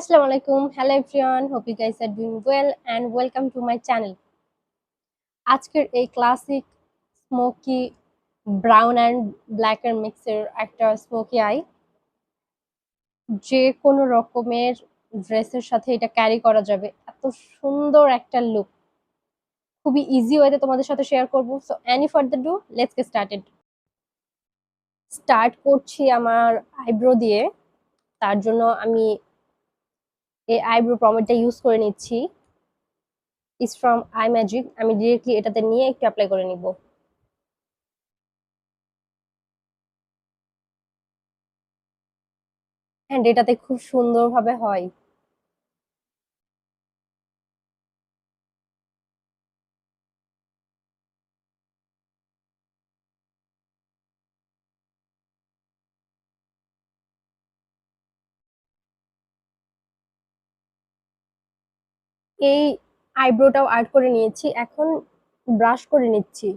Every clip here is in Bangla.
Assalamu alaikum. Hello everyone. Hope you guys are doing well and welcome to my channel. আজকের এই classic smoky brown and black এর মিক্সের একটা স্মোকি আই যে কোনো রকমের ড্রেসের সাথে এটা ক্যারি করা যাবে। এত সুন্দর একটা লুক, খুবই ইজি ওয়েতে তোমাদের সাথে শেয়ার করব। So any further do, let's get started. Start করছি আমার আইব্রো দিয়ে। তার জন্য আমি এই আইব্রো পমেডটা ইউজ করে নিচ্ছি। Is from I magic. আমি ডিরেক্টলি এটাতে নিয়ে একটু অ্যাপ্লাই করে নিব। হ্যাঁ, এটাতে খুব সুন্দরভাবে হয়। এই আইব্রোটাও আর্ট করে নিয়েছি, এখন ব্রাশ করে নিচ্ছি।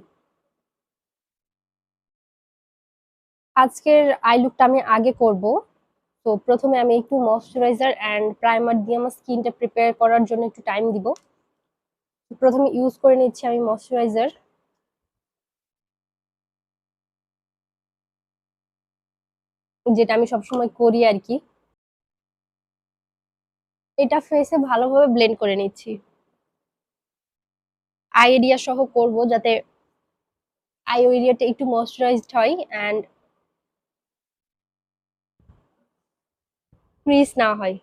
আজকের আই লুকটা আমি আগে করব। তো প্রথমে আমি একটু ময়শ্চারাইজার অ্যান্ড প্রাইমার দিয়ে আমার স্কিনটা প্রিপেয়ার করার জন্য একটু টাইম দিব। প্রথমে ইউজ করে নিচ্ছি আমি ময়শ্চারাইজার, যেটা আমি সবসময় করি আর কি। এটা ফেসে ভালোভাবে ব্লেন্ড করে নিচ্ছি। আই এরিয়া সহ করব যাতে আই এরিয়াটা একটু ময়শ্চারাইজড হয় অ্যান্ড ক্রিজ না হয়।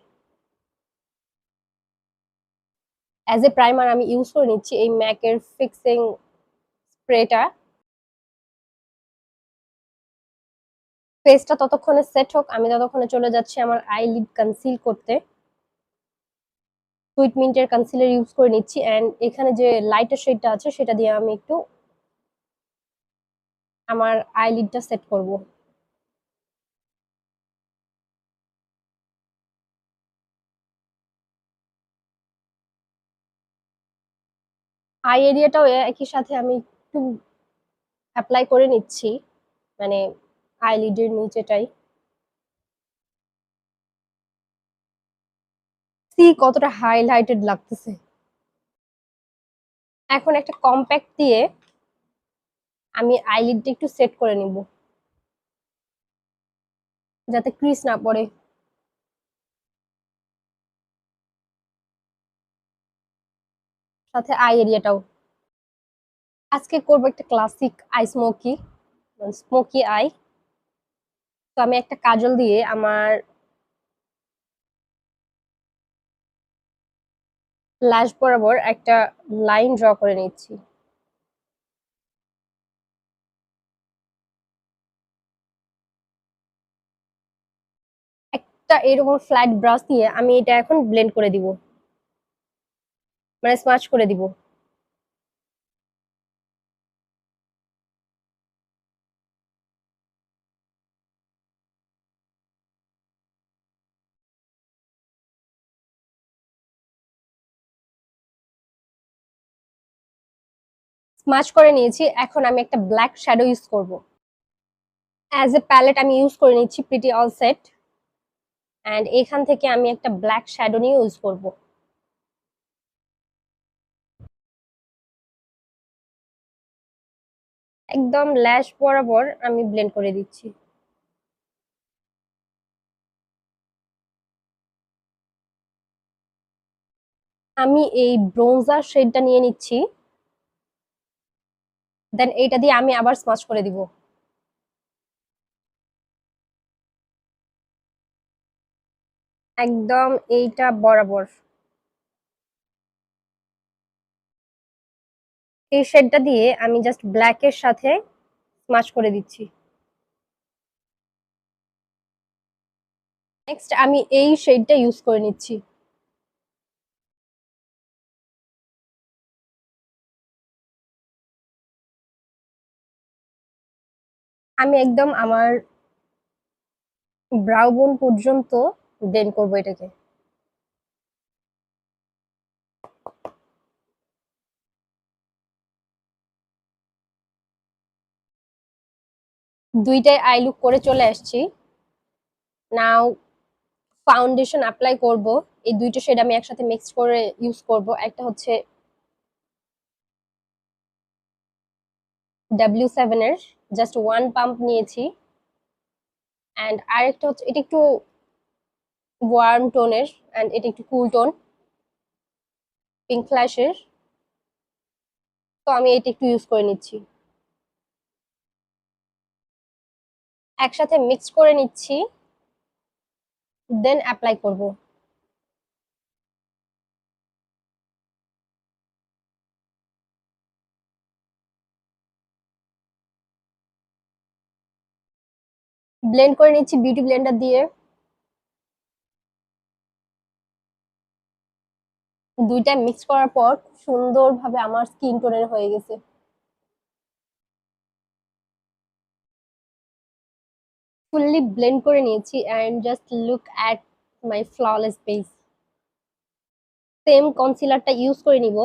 অ্যাজ এ প্রাইমার আমি ইউজ করে নিচ্ছি এই ম্যাকের ফিক্সিং স্প্রেটা। ফেসটা ততক্ষণে সেট হোক, আমি ততক্ষণে চলে যাচ্ছি আমার আইলিড কনসিল করতে। সুইট মিন্টের কনসিলার ইউজ করে নিচ্ছি অ্যান্ড এখানে যে লাইটার শেডটা আছে সেটা দিয়ে আমি একটু আমার আইলিডটা সেট করব। আই এরিয়াটাও একই সাথে আমি একটু অ্যাপ্লাই করে নিচ্ছি, মানে আইলিডের নিচেটাই। সি কতটা হাইলাইটেড লাগতেছে। এখন একটা কম্প্যাক্ট দিয়ে আমি আইলিডটা একটু সেট করে নিব যাতে ক্রিজ না পড়ে। সাথে আই এরিয়াটাও। আজকে করবো একটা classic I smoky, smoky I. তো আমি একটা কাজল দিয়ে আমার ল্যাশ বরাবর একটা লাইন ড্র করে নিচ্ছি। একটা এরকম ফ্ল্যাট ব্রাশ দিয়ে আমি এটা এখন ব্লেন্ড করে দিব, মানে স্মাচ করে দিব। স্মাচ করে নিয়েছি, এখন আমি একটা ব্ল্যাক শ্যাডো ইউজ করব। অ্যাজ এ প্যালেট আমি ইউজ করে নিচ্ছি প্রিটি অল সেট অ্যান্ড এখান থেকে আমি একটা ব্ল্যাক শ্যাডো নিয়ে ইউজ করব। একদম ল্যাশ বরাবর আমি ব্লেন্ড করে দিচ্ছি। আমি এই ব্রোঞ্জার শেডটা নিয়ে নিচ্ছি, দেন এইটা দিয়ে আমি আবার স্মাচ করে দিব। একদম এইটা বরাবর এই শেডটা দিয়ে আমি জাস্ট ব্ল্যাকের সাথে স্মাচ করে দিচ্ছি। নেক্সট আমি এই শেডটা ইউজ করে নিচ্ছি। আমি একদম আমার ব্রাউ বোন পর্যন্ত ব্লেন্ড করবো এটাকে। দুইটাই আই লুক করে চলে আসছি। নাও ফাউন্ডেশন অ্যাপ্লাই করব। এই দুইটা শেড আমি একসাথে মিক্স করে ইউজ করব। একটা হচ্ছে W7 এর জাস্ট ওয়ান পাম্প নিয়েছি, অ্যান্ড আরেকটা হচ্ছে এটা একটু ওয়ার্ম টোনের অ্যান্ড এটা একটু কুল টোন, পিঙ্ক ফ্ল্যাশের। তো আমি এটা একটু ইউজ করে নিচ্ছি, একসাথে মিক্স করে নিচ্ছি, দেন অ্যাপ্লাই করব। ব্লেন্ড করে নিচ্ছি বিউটি ব্লেন্ডার দিয়ে। দুইটা মিক্স করার পর সুন্দরভাবে আমার স্কিন টোনের হয়ে গেছে। ফুললি ব্লেন্ড করে নিয়েছি and just look at my flawless base. Same কনসিলারটা ইউজ করে নিব।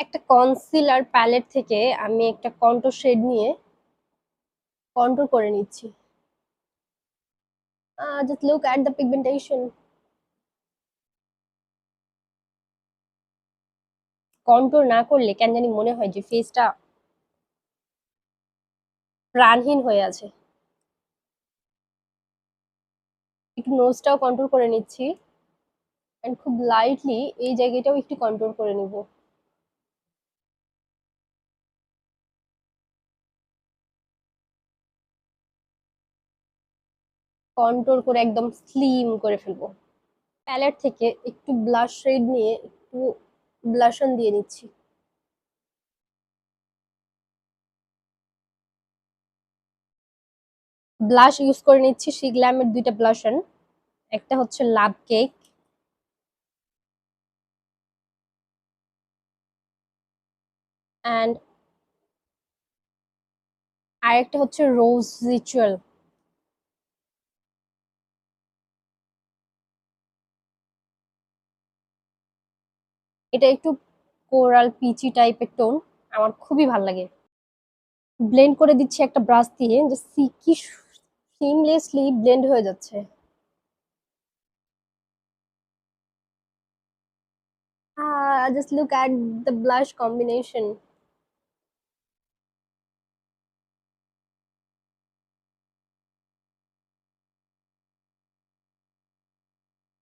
একটা কনসিলার প্যালেট থেকে আমি একটা কন্টুর শেড নিয়ে কন্টুর করে নিচ্ছি। Just look at the pigmentation. Contour না করলে কেন জানি মনে হয় যে ফেসটা প্রাণহীন হয়ে আছে। একটু নোজটাও কন্ট্রোল করে নিচ্ছি, এন্ড খুব লাইটলি এই জায়গাটাও একটু কন্ট্রোল করে নিব। কন্ট্রোল করে একদম স্লিম করে ফেলবো। প্যালেট থেকে একটু ব্লাশ শেড নিয়ে একটু ব্লাশন দিয়ে নিচ্ছি। ব্লাশ ইউজ করে নিচ্ছি শিগ্ল্যামের দুইটা ব্লাশন। একটা হচ্ছে লাভ কেক অ্যান্ড আরেকটা হচ্ছে রোজ রিচুয়াল। এটা একটু কোরাল পিচি টাইপের টোন, আমার খুবই ভালো লাগে। ব্লেন্ড করে দিচ্ছি একটা ব্রাশ দিয়ে, যে কি সিমলেসলি ব্লেন্ড হয়ে যাচ্ছে। Just look at the blush combination.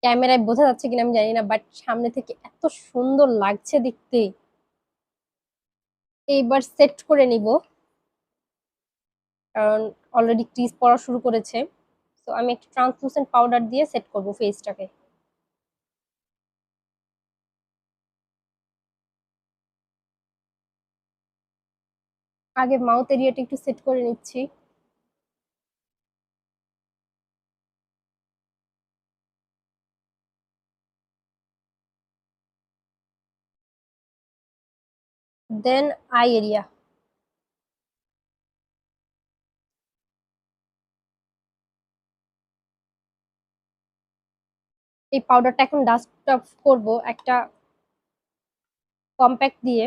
ক্যামেরায় বোঝা যাচ্ছে কিনা আমি জানি না, বাট সামনে থেকে এত সুন্দর লাগছে দেখতে। এইবার সেট করে নিব, কারণ অলরেডি ক্রিজ পড়া শুরু করেছে। তো আমি একটা ট্রান্সলুসেন্ট পাউডার দিয়ে সেট করব ফেসটাকে। আগে মাউথ এরিয়াটা একটু সেট করে নিচ্ছি। Then I area. এই পাউডারটা এখন ডাস্ট অফ করব একটা কম্প্যাক্ট দিয়ে।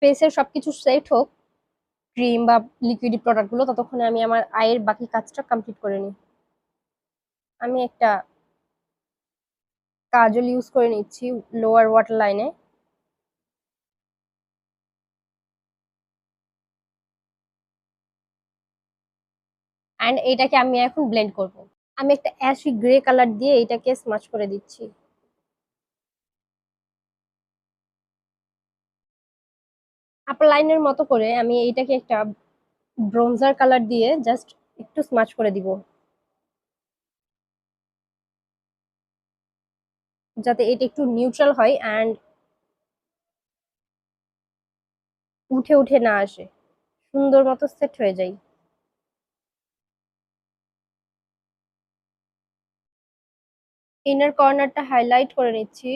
ফেসের সবকিছু সেট হোক, ক্রিম বা লিকুইড প্রোডাক্ট গুলো, ততক্ষণে আমি আমার আয়ের বাকি কাজটা কমপ্লিট করে নিই। আমি একটা কাজল ইউজ করে নিচ্ছি লোয়ার ওয়াটার লাইনে। অ্যান্ড এটাকে আমি এখন ব্লেন্ড করব। আমি একটা অ্যাশি গ্রে কালার দিয়ে এটাকে স্মাচ করে দিচ্ছি। আপার লাইনের মতো করে আমি এইটাকে একটা ব্রোঞ্জার কালার দিয়ে জাস্ট একটু স্মাচ করে দিব, যাতে এটা একটু নিউট্রাল হয় অ্যান্ড উঠে উঠে না আসে, সুন্দর মতো সেট হয়ে যায়। ইনার কর্নারটা হাইলাইট করে নিচ্ছি।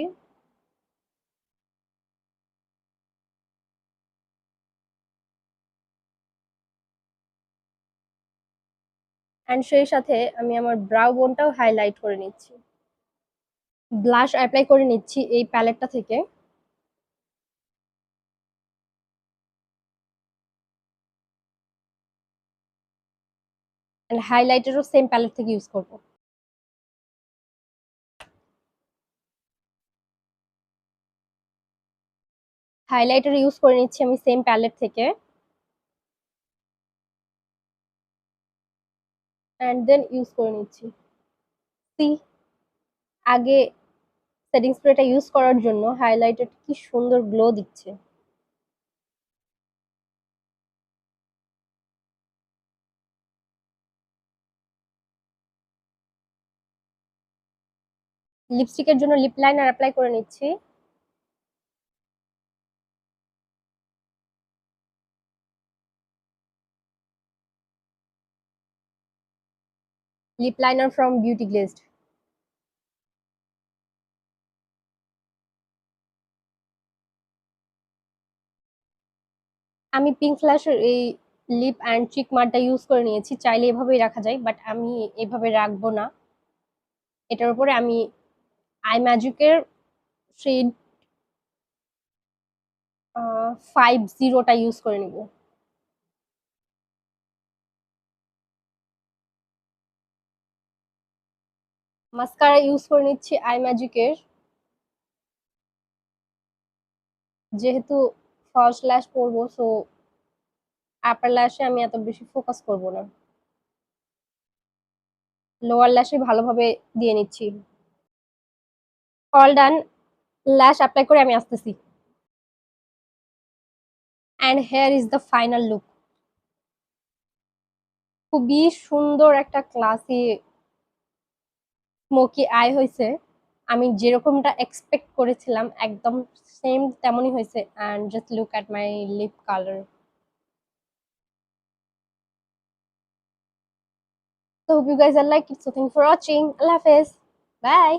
অ্যান্ড সেই সাথে আমি আমার ব্রাউ বোনটাও হাইলাইট করে নিচ্ছি। ব্লাশ অ্যাপ্লাই করে নিচ্ছি এই প্যালেটটা থেকে। অ্যান্ড হাইলাইটারও সেম প্যালেট থেকে ইউজ করব। হাইলাইটার ইউজ করে নিচ্ছি আমি সেম প্যালেট থেকে। অ্যান্ড দেন ইউজ করে নিচ্ছি। সি, আগে সেটিং স্প্রেটা ইউজ করার জন্য হাইলাইটার কি সুন্দর গ্লো দিচ্ছে। লিপস্টিকের জন্য লিপ লাইনার অ্যাপ্লাই করে নিচ্ছি। Lip liner from beauty glazed. আমি পিঙ্ক ফ্ল্যাশের এই লিপ অ্যান্ড চিক মারটা ইউজ করে নিয়েছি। চাইলে এভাবেই রাখা যায়, বাট আমি এভাবে রাখবো না। এটার উপরে আমি আই ম্যাজিকের শেড 50টা ইউজ করে নিব। মাস্কারা ইউজ করে নিচ্ছি আই ম্যাজিকের। যেহেতু ফার্স্ট ল্যাশ পরবো, সো আপার ল্যাশে আমি এত বেশি ফোকাস করব না, লোয়ার ল্যাশে ভালোভাবে দিয়ে নিচ্ছি। All done. ল্যাশ অ্যাপ্লাই করে আমি আসতেছি। And hair is the final look. খুবই সুন্দর একটা ক্লাসি স্মোকি আই হয়েছে। আমি যেরকমটা এক্সপেক্ট করেছিলাম একদম সেম তেমনই হয়েছে। And just look at my lip colour. So hope you guys are like it. So thank you for watching. Allah Hafiz. Bye.